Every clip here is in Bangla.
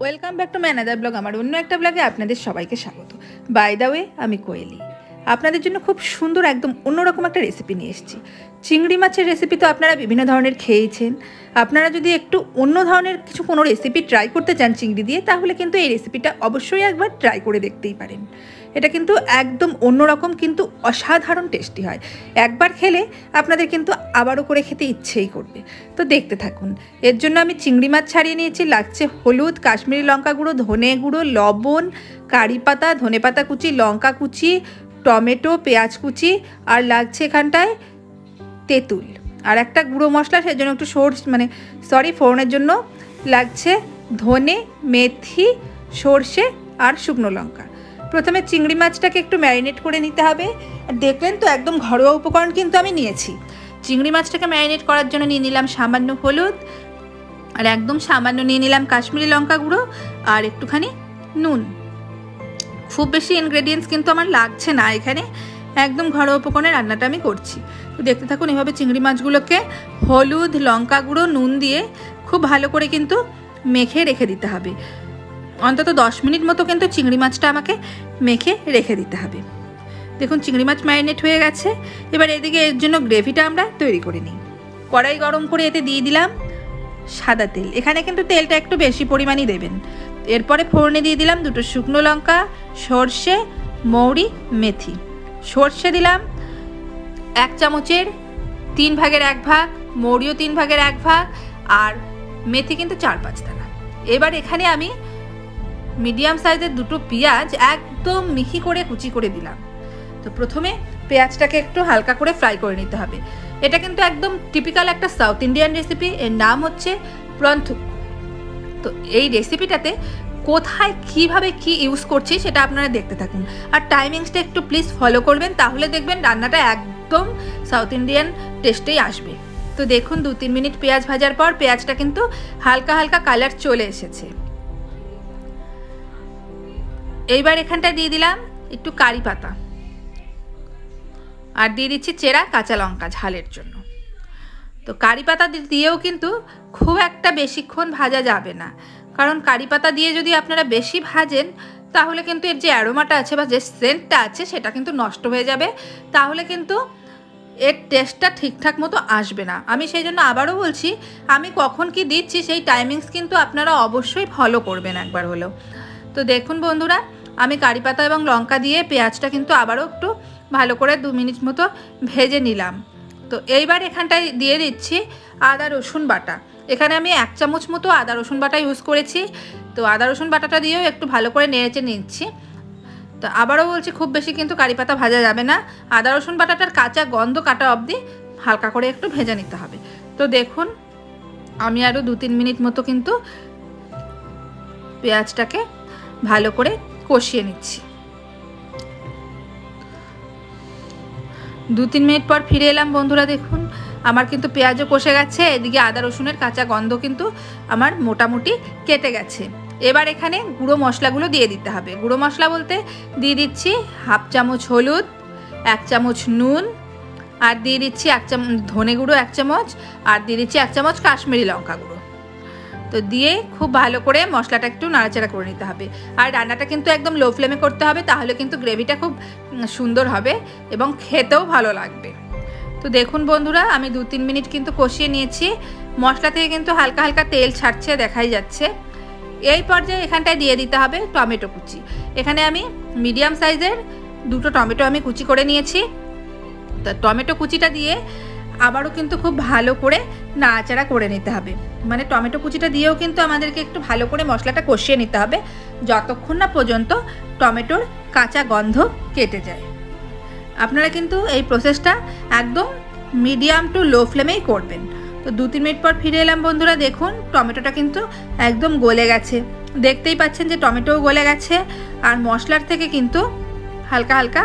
Welcome back to my another blog. আমার অন্য একটা ব্লগে আপনাদের সবাইকে স্বাগত। বাই দ্য ওয়ে, আমি কোয়েলি আপনাদের জন্য খুব সুন্দর একদম অন্যরকম একটা রেসিপি নিয়ে এসেছি। চিংড়ি মাছের রেসিপি তো আপনারা বিভিন্ন ধরনের খেয়েছেন। আপনারা যদি একটু অন্য ধরনের কোনো রেসিপি ট্রাই করতে চান চিংড়ি দিয়ে, তাহলে কিন্তু এই রেসিপিটা অবশ্যই একবার ট্রাই করে দেখতেই পারেন। এটা কিন্তু একদম অন্যরকম, কিন্তু অসাধারণ টেস্টি হয়। একবার খেলে আপনাদের কিন্তু আবারও করে খেতে ইচ্ছেই করবে। তো দেখতে থাকুন। এর জন্য আমি চিংড়ি মাছ ছাড়িয়ে নিয়েছি। লাগছে হলুদ, কাশ্মীরি লঙ্কা গুঁড়ো, ধনে গুঁড়ো, লবণ, কারি পাতা, ধনে পাতা কুচি, লঙ্কা কুচি, টমেটো, পেঁয়াজ কুচি, আর লাগছে এখানটায় তেঁতুল। আর একটা গুঁড়ো মশলা, সেজন্য একটু ফোড়নের জন্য লাগছে ধনে, মেথি, সর্ষে আর শুকনো লঙ্কা। প্রথমে চিংড়ি মাছটাকে একটু ম্যারিনেট করে নিতে হবে। আর দেখলেন তো, একদম ঘরোয়া উপকরণ কিন্তু আমি নিয়েছি। চিংড়ি মাছটাকে ম্যারিনেট করার জন্য নিয়ে নিলাম সামান্য হলুদ, আর একদম সামান্য নিয়ে নিলাম কাশ্মীরি লঙ্কা গুঁড়ো আর একটুখানি নুন। খুব বেশি ইনগ্রেডিয়েন্টস কিন্তু আমার লাগছে না এখানে, একদম ঘরোয়া উপকরণে রান্নাটা আমি করছি। তো দেখতে থাকুন। এভাবে চিংড়ি মাছগুলোকে হলুদ, লঙ্কা গুঁড়ো, নুন দিয়ে খুব ভালো করে কিন্তু মেখে রেখে দিতে হবে। অন্তত 10 মিনিট মতো কিন্তু চিংড়ি মাছটা আমাকে মেখে রেখে দিতে হবে। দেখুন, চিংড়ি মাছ ম্যারিনেট হয়ে গেছে। এবার এদিকে এর জন্য গ্রেভিটা আমরা তৈরি করে নিই। কড়াই গরম করে এতে দিয়ে দিলাম সাদা তেল। এখানে কিন্তু তেলটা একটু বেশি পরিমাণই দেবেন। এরপরে ফোড়নে দিয়ে দিলাম 2টো শুকনো লঙ্কা, সর্ষে, মৌরি, মেথি। সর্ষে দিলাম 1 চামচের 3 ভাগের 1 ভাগ, মৌরিও 3 ভাগের 1 ভাগ, আর মেথি কিন্তু 4-5 দানা। এবার এখানে আমি মিডিয়াম সাইজের 2টো পেঁয়াজ একদম মিহি করে কুচি করে দিলাম। তো প্রথমে পেঁয়াজটাকে একটু হালকা করে ফ্রাই করে নিতে হবে। এটা কিন্তু একদম টিপিক্যাল একটা সাউথ ইন্ডিয়ান রেসিপি। এর নাম হচ্ছে প্রন্থুক। তো এই রেসিপিটাতে কোথায় কিভাবে কি ইউজ করছি সেটা আপনারা দেখতে থাকুন। আর টাইমিংসটা একটু প্লিজ ফলো করবেন, তাহলে দেখবেন রান্নাটা একদম সাউথ ইন্ডিয়ান টেস্টেই আসবে। তো দেখুন, 2-3 মিনিট পেঁয়াজ ভাজার পর পেঁয়াজটা কিন্তু হালকা হালকা কালার চলে এসেছে। এইবার এখানটা দিয়ে দিলাম একটু কারি পাতা, আর দিয়ে দিচ্ছি চেরা কাঁচা লঙ্কা ঝালের জন্য। তো কারি পাতা দিয়েও কিন্তু খুব একটা বেশিক্ষণ ভাজা যাবে না, কারণ কারি পাতা দিয়ে যদি আপনারা বেশি ভাজেন, তাহলে কিন্তু এর যে অ্যারোমাটা আছে বা যে সেন্টটা আছে সেটা কিন্তু নষ্ট হয়ে যাবে। তাহলে কিন্তু এর টেস্টটা ঠিকঠাক মতো আসবে না। আমি সেই জন্য আবারও বলছি, আমি কখন কি দিচ্ছি সেই টাইমিংস কিন্তু আপনারা অবশ্যই ফলো করবেন একবার হলেও। তো দেখুন বন্ধুরা, আমি কারি পাতা এবং লঙ্কা দিয়ে পেঁয়াজটা কিন্তু আবারও একটু ভালো করে 2 মিনিট মতো ভেজে নিলাম। তো এইবার এখানটায় দিয়ে দিচ্ছি আদা রসুন বাটা। এখানে আমি 1 চামচ মতো আদা রসুন বাটা ইউজ করেছি। তো আদা রসুন বাটাটা দিয়েও একটু ভালো করে নেড়েচে নিচ্ছি। তো আবারও বলছি, খুব বেশি কিন্তু কারি পাতা ভাজা যাবে না। আদা রসুন বাটাটার কাঁচা গন্ধ কাটা অবধি হালকা করে একটু ভেজে নিতে হবে। তো দেখুন, আমি আরও 2-3 মিনিট মতো কিন্তু পেঁয়াজটাকে ভালো করে কষিয়ে নিচ্ছি। 2-3 মিনিট পর ফিরে এলাম বন্ধুরা। দেখুন, আমার কিন্তু পেঁয়াজও কষে গেছে, এদিকে আদা রসুনের কাঁচা গন্ধ কিন্তু আমার মোটামুটি কেটে গেছে। এবার এখানে গুঁড়ো মশলাগুলো দিয়ে দিতে হবে। গুঁড়ো মশলা বলতে দিয়ে দিচ্ছি 1/2 চামচ হলুদ, 1 চামচ নুন, আর দিয়ে দিচ্ছি 1 চামচ ধনে গুঁড়ো 1 চামচ, আর দিয়ে দিচ্ছি 1 চামচ কাশ্মীরি লঙ্কা গুঁড়ো। তো দিয়ে খুব ভালো করে মশলাটা একটু নাড়াচাড়া করে নিতে হবে। আর রান্নাটা কিন্তু একদম লো ফ্লেমে করতে হবে, তাহলে কিন্তু গ্রেভিটা খুব সুন্দর হবে এবং খেতেও ভালো লাগবে। তো দেখুন বন্ধুরা, আমি 2-3 মিনিট কিন্তু কষিয়ে নিয়েছি। মশলা থেকে কিন্তু হালকা হালকা তেল ছাড়ছে, দেখাই যাচ্ছে। এই পর্যায়ে এখানটায় দিয়ে দিতে হবে টমেটো কুচি। এখানে আমি মিডিয়াম সাইজের 2টো টমেটো আমি কুচি করে নিয়েছি। তো টমেটো কুচিটা দিয়ে আবারও কিন্তু খুব ভালো করে নাড়াচাড়া করে নিতে হবে। মানে টমেটো কুচিটা দিয়েও কিন্তু আমাদেরকে একটু ভালো করে মশলাটা কষিয়ে নিতে হবে, যতক্ষণ না পর্যন্ত টমেটোর কাঁচা গন্ধ কেটে যায়। আপনারা কিন্তু এই প্রসেসটা একদম মিডিয়াম টু লো ফ্লেমেই করবেন। তো 2-3 মিনিট পর ফিরে এলাম বন্ধুরা। দেখুন, টমেটোটা কিন্তু একদম গলে গেছে। দেখতেই পাচ্ছেন যে টমেটোও গলে গেছে, আর মশলার থেকে কিন্তু হালকা হালকা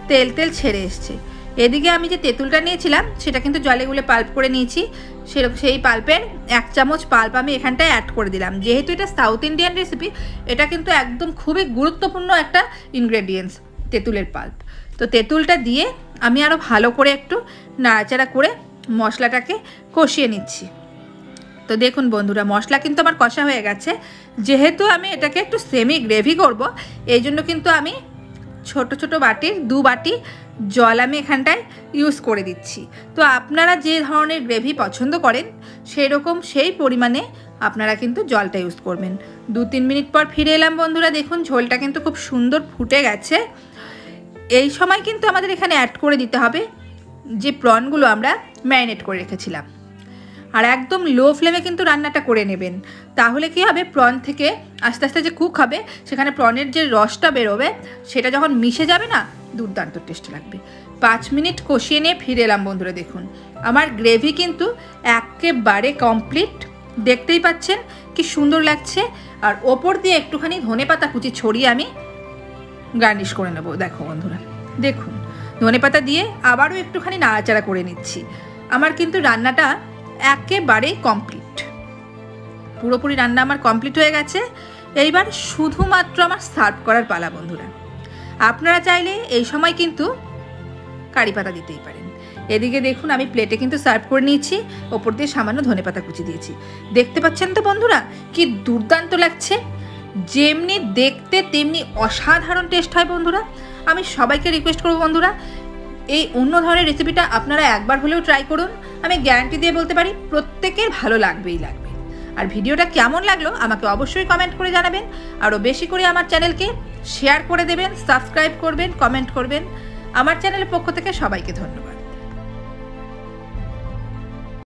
তেল তেল ছেড়ে এসছে। এদিকে আমি যে তেঁতুলটা নিয়েছিলাম সেটা কিন্তু জলে গুলে পাল্প করে নিয়েছি। সেই পাল্পের 1 চামচ পাল্প আমি এখানটায় অ্যাড করে দিলাম। যেহেতু এটা সাউথ ইন্ডিয়ান রেসিপি, এটা কিন্তু একদম খুবই গুরুত্বপূর্ণ একটা ইনগ্রেডিয়েন্টস তেঁতুলের পাল্প। তো তেঁতুলটা দিয়ে আমি আরও ভালো করে একটু নাড়াচাড়া করে মশলাটাকে কষিয়ে নিচ্ছি। তো দেখুন বন্ধুরা, মশলা কিন্তু আমার কষা হয়ে গেছে। যেহেতু আমি এটাকে একটু সেমি গ্রেভি করব, এই জন্য কিন্তু আমি ছোট ছোট বাটির 2 বাটি জল আমি এখানটায় ইউজ করে দিচ্ছি। তো আপনারা যে ধরনের গ্রেভি পছন্দ করেন সেই পরিমাণে আপনারা কিন্তু জলটা ইউজ করবেন। 2-3 মিনিট পর ফিরে এলাম বন্ধুরা। দেখুন ঝোলটা কিন্তু খুব সুন্দর ফুটে গেছে। এই সময় কিন্তু আমাদের এখানে অ্যাড করে দিতে হবে যে প্রনগুলো আমরা ম্যারিনেট করে রেখেছিলাম। আর একদম লো ফ্লেমে কিন্তু রান্নাটা করে নেবেন, তাহলে কি হবে, প্রন থেকে আস্তে আস্তে যে কুক হবে সেখানে প্রনের যে রসটা বেরোবে সেটা যখন মিশে যাবে না, দুর্দান্ত টেস্ট লাগবে। 5 মিনিট কষিয়ে নিয়ে ফিরে এলাম বন্ধুরা। দেখুন আমার গ্রেভি কিন্তু একেবারে কমপ্লিট, দেখতেই পাচ্ছেন কি সুন্দর লাগছে। আর ওপর দিয়ে একটুখানি ধনেপাতা কুচি ছড়িয়ে আমি গার্নিশ করে নেব। দেখো বন্ধুরা, দেখুন ধনেপাতা দিয়ে আবারও একটুখানি নাড়াচাড়া করে নিচ্ছি। আমার কিন্তু রান্নাটা একেবারে কমপ্লিট, পুরোপুরি রান্না আমার কমপ্লিট হয়ে গেছে। এইবার শুধুমাত্র আমার সার্ভ করার পালা বন্ধুরা। আপনারা চাইলে এই সময় কিন্তু কারি পাতা দিতেই পারেন। এদিকে দেখুন আমি প্লেটে কিন্তু সার্ভ করে নিয়েছি, ওপর দিয়ে সামান্য ধনেপাতা কুচি দিয়েছি। দেখতে পাচ্ছেন তো বন্ধুরা কি দুর্দান্ত লাগছে, যেমনি দেখতে তেমনি অসাধারণ টেস্ট হয় বন্ধুরা। আমি সবাইকে রিকোয়েস্ট করব বন্ধুরা, এই অন্য ধরনের রেসিপিটা আপনারা একবার হলেও ট্রাই করুন। আমি গ্যারান্টি দিয়ে বলতে পারি প্রত্যেকের ভালো লাগবেই লাগবে। আর ভিডিওটা কেমন লাগলো আমাকে অবশ্যই কমেন্ট করে জানাবেন। আরও বেশি করে আমার চ্যানেলকে শেয়ার করে দেবেন, সাবস্ক্রাইব করবেন, কমেন্ট করবেন। আমার চ্যানেলের পক্ষ থেকে সবাইকে ধন্যবাদ।